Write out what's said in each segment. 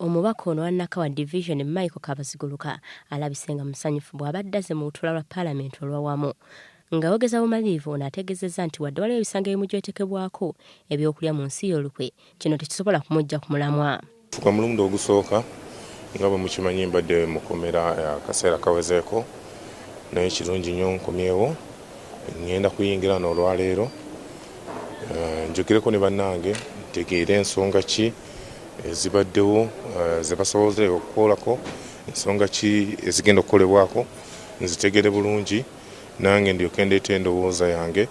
Omubaka ono wa Nakawa Division Michael Kabaziguluka alabisenga musanyufu bw'abadde azze mu lutuula lwa Paalamenti olw'awamu. Ng'ayogeza bumaliivu ono ategeezezza nti wadde waliwo ebisanga ebimu gyeteekebwako ebyokulya mu nsi y'olukwe, kino tekisobola kumujja ku mulamwa. Fuka mulumundi ogusooka nga bwe mukimanyi mbadde mukomera akaseera kawezeeko, naye kirungi nnyo nkomyewo ngenda kuyingira n'olwaleero njogireko ne bannange ntegeere ensonga ki ezibaddewo ze basoboze okukolako, ensonga ki ezigenda okukolebwako nzitegeere bulungi, nange ndyoke ndeete endowooza yange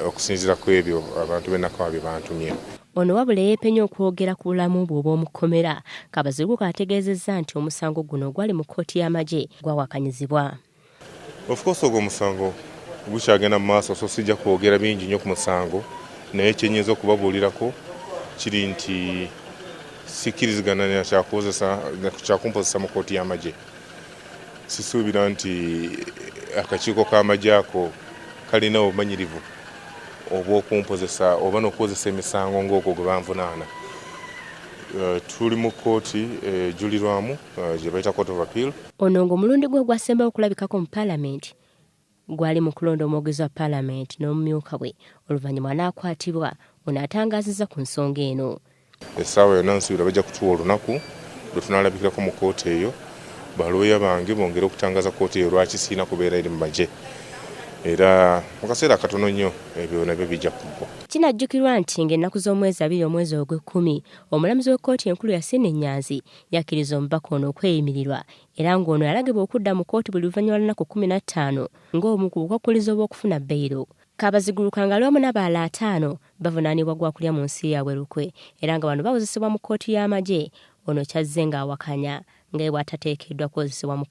okusinziira ku ebyo abantu b'e Nakawa bye bantumye. Ono wabula yeepenya okwogera ku bulamu bwe obw'omukomera, Kabaziguluka ategeezezza nti omusango guno gwali mu kkooti y'amagye gwawakanyizibwa. Of course ogwo omusango gukyagenda mu maaso, so sijja kwogera bingi nnyo ku musango, naye kyenyinza okubabuulirako kiri nti sikkirizigana na kyakumpozesa mu kkooti y'amagye. Sisuubira nti akakiiko k'amagye ako kalina obumanyirivu obw'okumpozesa oba n'okukozesa emisango ng'ogwo gwe banvunaana. Tuli mu kkooti ejulirwamu gye bayita Court of Appeal. Ono ng'omulundi gwe gwasembayo okulabikako mu Paalamenti gwali mu kulonda omwogezi wa Paalamenti n'omumyuka bwe, oluvannyuma n'akwatibwa. Ono atangaazizza ku nsonga eno. Essaawa yonna nsuubira bajja kutuwa olunaku lwe tunaalabikirako mu kkooti eyo, balooya bange bongere okutangaza kkooti eyo lwaki sirina kubeera eri mu magye. Era mu kaseera katono nnyo ebyo nabyo bijja kuggwa. Kinajjukirwa nti ng'ennaku z'omwezi 2 omwezi ogw'Ekkumi, omulamuzi w'ekkooti enkulu Yasin Nyanzi yakkiriza omubaka ono okweyimirirwa, era ng'ono yalagibwa okudda mu kkooti buli luvannyuma lw'ennaku 15 ng'omu ku bukwakkulizo bw'okufuna beyiro. Kabaziguluka nga lwamu n'abalala 5 bavunaanibwa gwakulya mu nsi yaabwe lukwe, era nga bano bawozesebwa mu kkooti y'amagye. Ono kyazze ng'awakanya nga bw'atateekeddwa kwozesebwa mu